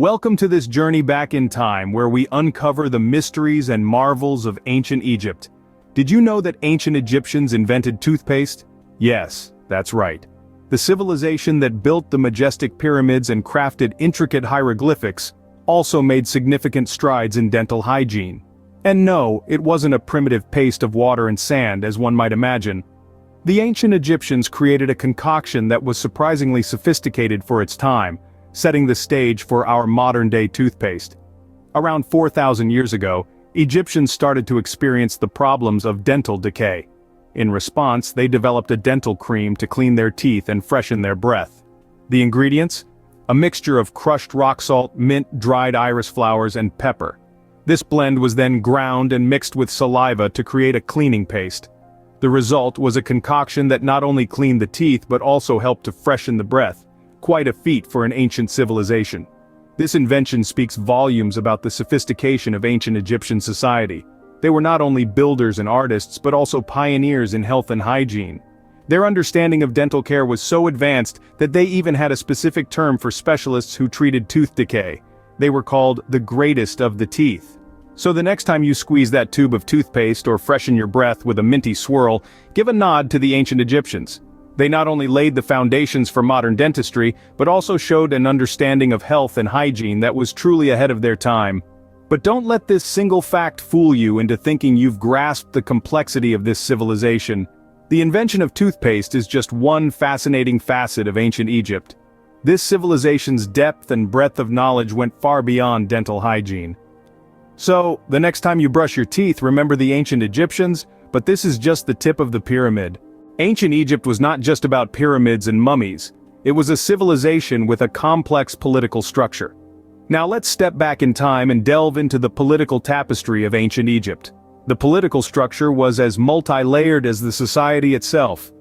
Welcome to this journey back in time where we uncover the mysteries and marvels of ancient Egypt. Did you know that ancient Egyptians invented toothpaste? Yes, that's right. The civilization that built the majestic pyramids and crafted intricate hieroglyphics also made significant strides in dental hygiene. And no, it wasn't a primitive paste of water and sand as one might imagine. The ancient Egyptians created a concoction that was surprisingly sophisticated for its time, setting the stage for our modern-day toothpaste. Around 4,000 years ago, Egyptians started to experience the problems of dental decay. In response, they developed a dental cream to clean their teeth and freshen their breath. The ingredients? A mixture of crushed rock salt, mint, dried iris flowers, and pepper. This blend was then ground and mixed with saliva to create a cleaning paste. The result was a concoction that not only cleaned the teeth but also helped to freshen the breath. Quite a feat for an ancient civilization. This invention speaks volumes about the sophistication of ancient Egyptian society. They were not only builders and artists but also pioneers in health and hygiene. Their understanding of dental care was so advanced that they even had a specific term for specialists who treated tooth decay. They were called the greatest of the teeth. So the next time you squeeze that tube of toothpaste or freshen your breath with a minty swirl, give a nod to the ancient Egyptians. They not only laid the foundations for modern dentistry, but also showed an understanding of health and hygiene that was truly ahead of their time. But don't let this single fact fool you into thinking you've grasped the complexity of this civilization. The invention of toothpaste is just one fascinating facet of ancient Egypt. This civilization's depth and breadth of knowledge went far beyond dental hygiene. So, the next time you brush your teeth, remember the ancient Egyptians, but this is just the tip of the pyramid. Ancient Egypt was not just about pyramids and mummies. It was a civilization with a complex political structure. Now let's step back in time and delve into the political tapestry of ancient Egypt. The political structure was as multi-layered as the society itself.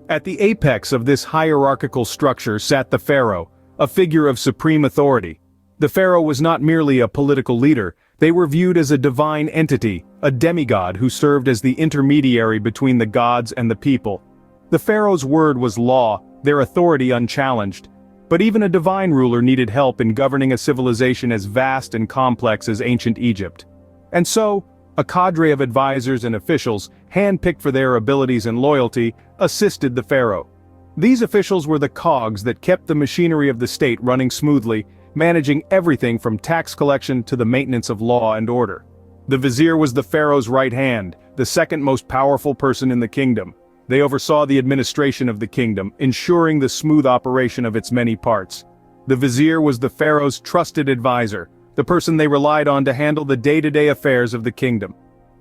At the apex of this hierarchical structure sat the pharaoh, a figure of supreme authority. The pharaoh was not merely a political leader. They were viewed as a divine entity, a demigod who served as the intermediary between the gods and the people. The pharaoh's word was law, their authority unchallenged. But even a divine ruler needed help in governing a civilization as vast and complex as ancient Egypt. And so, a cadre of advisors and officials, handpicked for their abilities and loyalty, assisted the pharaoh. These officials were the cogs that kept the machinery of the state running smoothly, managing everything from tax collection to the maintenance of law and order. The vizier was the pharaoh's right hand, the second most powerful person in the kingdom. They oversaw the administration of the kingdom, ensuring the smooth operation of its many parts. The vizier was the pharaoh's trusted advisor, the person they relied on to handle the day-to-day affairs of the kingdom.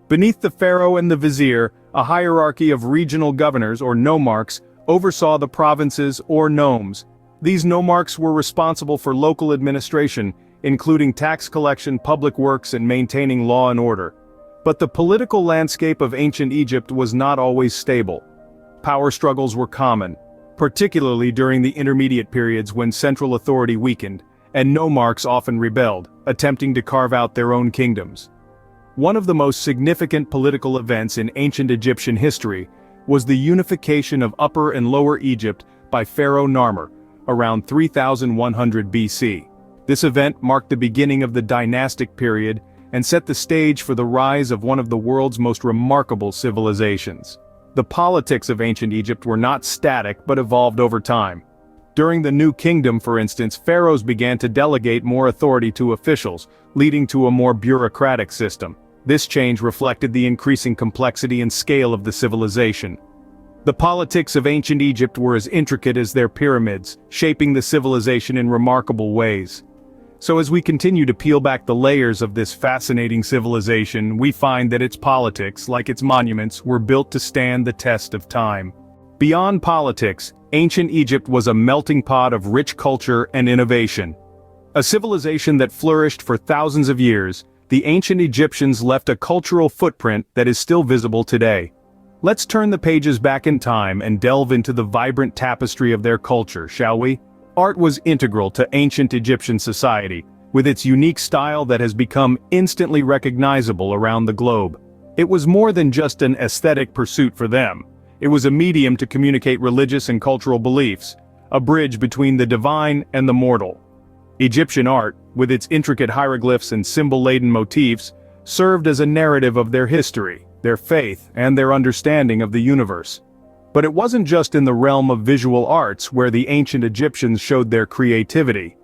Beneath the pharaoh and the vizier, a hierarchy of regional governors or nomarchs oversaw the provinces or nomes. These nomarchs were responsible for local administration, including tax collection, public works, and maintaining law and order. But the political landscape of ancient Egypt was not always stable. Power struggles were common, particularly during the intermediate periods when central authority weakened, and nomarchs often rebelled, attempting to carve out their own kingdoms. One of the most significant political events in ancient Egyptian history was the unification of Upper and Lower Egypt by Pharaoh Narmer, around 3100 BC. This event marked the beginning of the dynastic period and set the stage for the rise of one of the world's most remarkable civilizations. The politics of ancient Egypt were not static but evolved over time. During the New Kingdom, for instance, pharaohs began to delegate more authority to officials, leading to a more bureaucratic system. This change reflected the increasing complexity and scale of the civilization. The politics of ancient Egypt were as intricate as their pyramids, shaping the civilization in remarkable ways. So as we continue to peel back the layers of this fascinating civilization, we find that its politics, like its monuments, were built to stand the test of time. Beyond politics, ancient Egypt was a melting pot of rich culture and innovation. A civilization that flourished for thousands of years, the ancient Egyptians left a cultural footprint that is still visible today. Let's turn the pages back in time and delve into the vibrant tapestry of their culture, shall we? Art was integral to ancient Egyptian society, with its unique style that has become instantly recognizable around the globe. It was more than just an aesthetic pursuit for them. It was a medium to communicate religious and cultural beliefs, a bridge between the divine and the mortal. Egyptian art, with its intricate hieroglyphs and symbol-laden motifs, served as a narrative of their history, their faith, and their understanding of the universe. But it wasn't just in the realm of visual arts where the ancient Egyptians showed their creativity.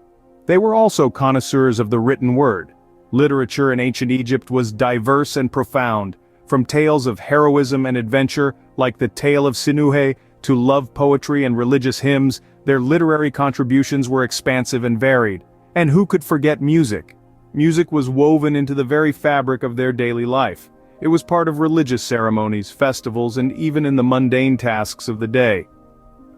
They were also connoisseurs of the written word. Literature in ancient Egypt was diverse and profound, from tales of heroism and adventure, like the Tale of Sinuhe, to love poetry and religious hymns. Their literary contributions were expansive and varied. And who could forget music? Music was woven into the very fabric of their daily life. It was part of religious ceremonies, festivals, and even in the mundane tasks of the day.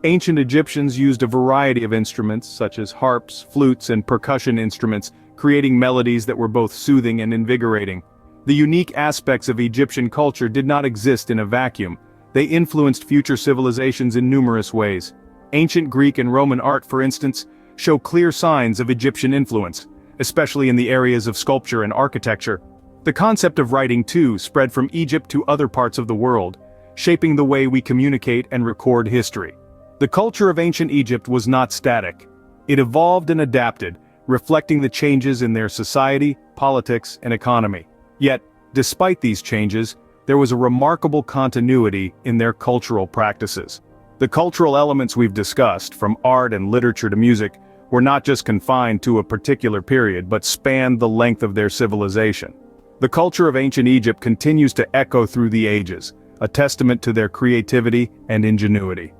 Ancient Egyptians used a variety of instruments, such as harps, flutes, and percussion instruments, creating melodies that were both soothing and invigorating. The unique aspects of Egyptian culture did not exist in a vacuum. They influenced future civilizations in numerous ways. Ancient Greek and Roman art, for instance, show clear signs of Egyptian influence, especially in the areas of sculpture and architecture. The concept of writing, too, spread from Egypt to other parts of the world, shaping the way we communicate and record history. The culture of ancient Egypt was not static. It evolved and adapted, reflecting the changes in their society, politics, and economy. Yet, despite these changes, there was a remarkable continuity in their cultural practices. The cultural elements we've discussed, from art and literature to music, were not just confined to a particular period but spanned the length of their civilization. The culture of ancient Egypt continues to echo through the ages, a testament to their creativity and ingenuity.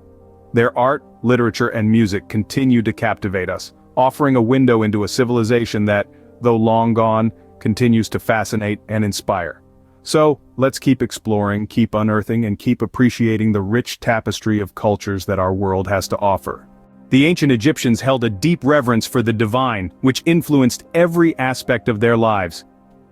Their art, literature, and music continue to captivate us, offering a window into a civilization that, though long gone, continues to fascinate and inspire. So, let's keep exploring, keep unearthing, and keep appreciating the rich tapestry of cultures that our world has to offer. The ancient Egyptians held a deep reverence for the divine, which influenced every aspect of their lives.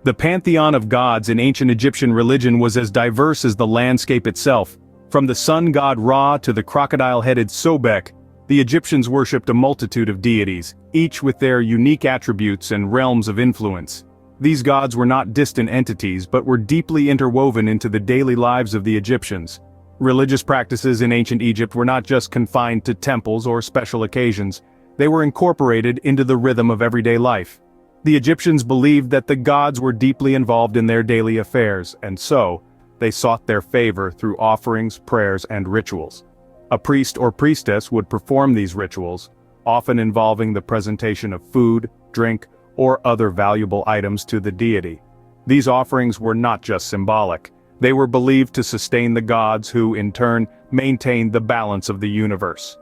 The pantheon of gods in ancient Egyptian religion was as diverse as the landscape itself. From the sun god Ra to the crocodile-headed Sobek, the Egyptians worshipped a multitude of deities, each with their unique attributes and realms of influence. These gods were not distant entities but were deeply interwoven into the daily lives of the Egyptians. Religious practices in ancient Egypt were not just confined to temples or special occasions. They were incorporated into the rhythm of everyday life. The Egyptians believed that the gods were deeply involved in their daily affairs, and so, they sought their favor through offerings, prayers, and rituals. A priest or priestess would perform these rituals, often involving the presentation of food, drink, or other valuable items to the deity. These offerings were not just symbolic. They were believed to sustain the gods who, in turn, maintained the balance of the universe.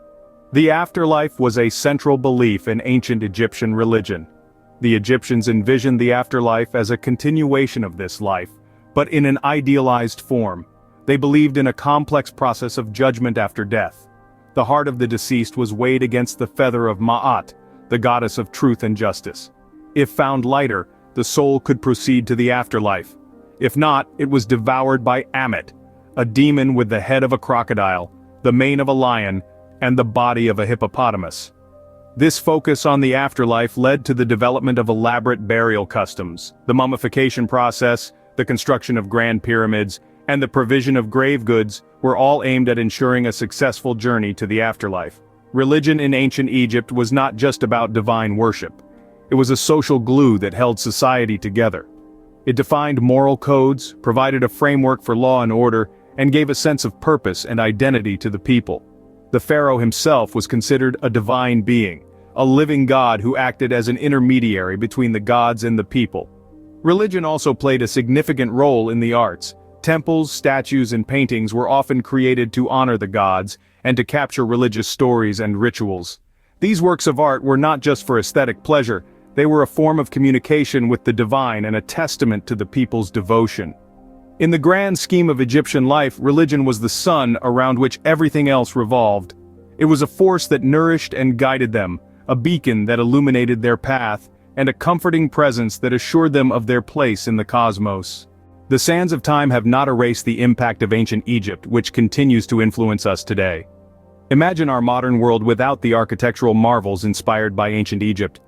The afterlife was a central belief in ancient Egyptian religion. The Egyptians envisioned the afterlife as a continuation of this life, but in an idealized form. They believed in a complex process of judgment after death. The heart of the deceased was weighed against the feather of Ma'at, the goddess of truth and justice. If found lighter, the soul could proceed to the afterlife. If not, it was devoured by Ammit, a demon with the head of a crocodile, the mane of a lion, and the body of a hippopotamus. This focus on the afterlife led to the development of elaborate burial customs. The mummification process, the construction of grand pyramids, and the provision of grave goods were all aimed at ensuring a successful journey to the afterlife. Religion in ancient Egypt was not just about divine worship. It was a social glue that held society together. It defined moral codes, provided a framework for law and order, and gave a sense of purpose and identity to the people. The pharaoh himself was considered a divine being, a living god who acted as an intermediary between the gods and the people. Religion also played a significant role in the arts. Temples, statues, and paintings were often created to honor the gods and to capture religious stories and rituals. These works of art were not just for aesthetic pleasure, they were a form of communication with the divine and a testament to the people's devotion. In the grand scheme of Egyptian life, religion was the sun around which everything else revolved. It was a force that nourished and guided them, a beacon that illuminated their path, and a comforting presence that assured them of their place in the cosmos. The sands of time have not erased the impact of ancient Egypt, which continues to influence us today. Imagine our modern world without the architectural marvels inspired by ancient Egypt.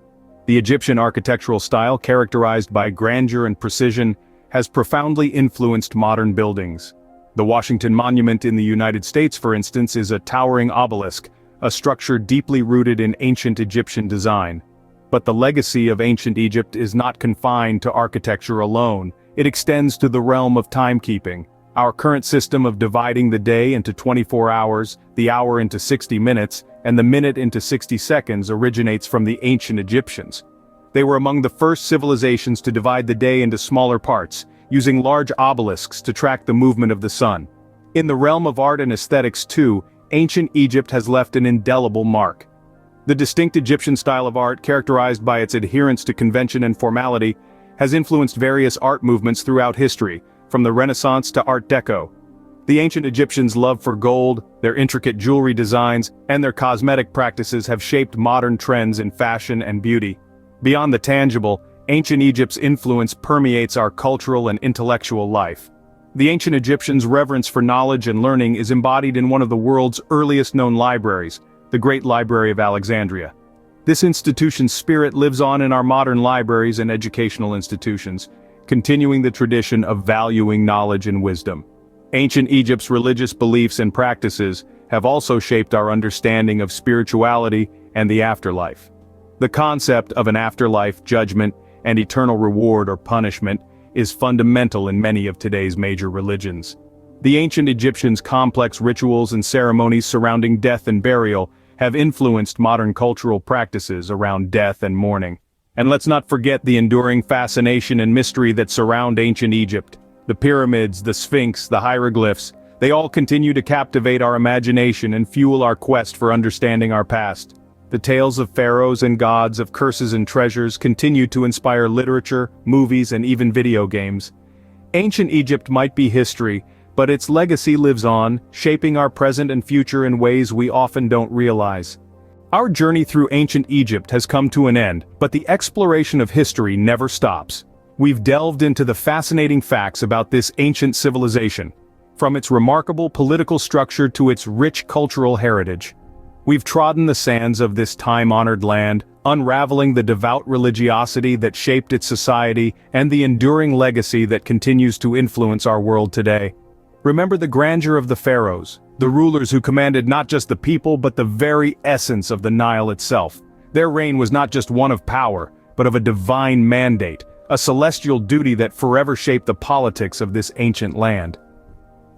The Egyptian architectural style, characterized by grandeur and precision, has profoundly influenced modern buildings. The Washington Monument in the United States, for instance, is a towering obelisk, a structure deeply rooted in ancient Egyptian design. But the legacy of ancient Egypt is not confined to architecture alone. It extends to the realm of timekeeping. Our current system of dividing the day into 24 hours, the hour into 60 minutes, and the minute into 60 seconds originates from the ancient Egyptians. They were among the first civilizations to divide the day into smaller parts, using large obelisks to track the movement of the sun. In the realm of art and aesthetics too, ancient Egypt has left an indelible mark. The distinct Egyptian style of art, characterized by its adherence to convention and formality, has influenced various art movements throughout history, from the Renaissance to Art Deco. The ancient Egyptians' love for gold, their intricate jewelry designs, and their cosmetic practices have shaped modern trends in fashion and beauty. Beyond the tangible, ancient Egypt's influence permeates our cultural and intellectual life. The ancient Egyptians' reverence for knowledge and learning is embodied in one of the world's earliest known libraries, the Great Library of Alexandria. This institution's spirit lives on in our modern libraries and educational institutions, continuing the tradition of valuing knowledge and wisdom. Ancient Egypt's religious beliefs and practices have also shaped our understanding of spirituality and the afterlife. The concept of an afterlife, judgment, and eternal reward or punishment is fundamental in many of today's major religions. The ancient Egyptians' complex rituals and ceremonies surrounding death and burial have influenced modern cultural practices around death and mourning. And let's not forget the enduring fascination and mystery that surround ancient Egypt. The pyramids, the Sphinx, the hieroglyphs, they all continue to captivate our imagination and fuel our quest for understanding our past. The tales of pharaohs and gods, of curses and treasures continue to inspire literature, movies, and even video games. Ancient Egypt might be history, but its legacy lives on, shaping our present and future in ways we often don't realize. Our journey through ancient Egypt has come to an end, but the exploration of history never stops. We've delved into the fascinating facts about this ancient civilization, from its remarkable political structure to its rich cultural heritage. We've trodden the sands of this time-honored land, unraveling the devout religiosity that shaped its society and the enduring legacy that continues to influence our world today. Remember the grandeur of the pharaohs, the rulers who commanded not just the people but the very essence of the Nile itself. Their reign was not just one of power, but of a divine mandate, a celestial duty that forever shaped the politics of this ancient land.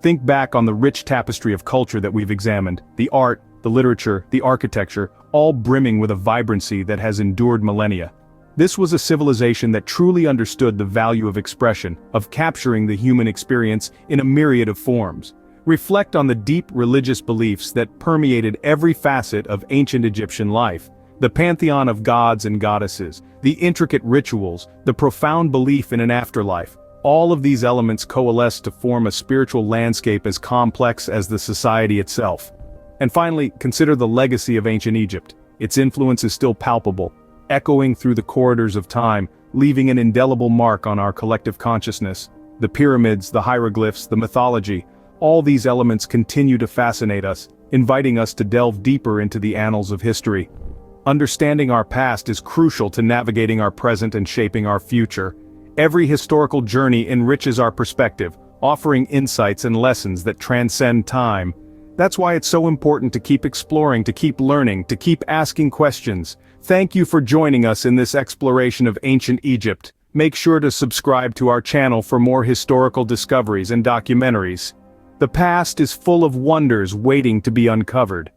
Think back on the rich tapestry of culture that we've examined, the art, the literature, the architecture, all brimming with a vibrancy that has endured millennia. This was a civilization that truly understood the value of expression, of capturing the human experience in a myriad of forms. Reflect on the deep religious beliefs that permeated every facet of ancient Egyptian life. The pantheon of gods and goddesses, the intricate rituals, the profound belief in an afterlife. All of these elements coalesce to form a spiritual landscape as complex as the society itself. And finally, consider the legacy of ancient Egypt. Its influence is still palpable, echoing through the corridors of time, leaving an indelible mark on our collective consciousness. The pyramids, the hieroglyphs, the mythology, all these elements continue to fascinate us, inviting us to delve deeper into the annals of history. Understanding our past is crucial to navigating our present and shaping our future. Every historical journey enriches our perspective, offering insights and lessons that transcend time. That's why it's so important to keep exploring, to keep learning, to keep asking questions. Thank you for joining us in this exploration of ancient Egypt. Make sure to subscribe to our channel for more historical discoveries and documentaries. The past is full of wonders waiting to be uncovered.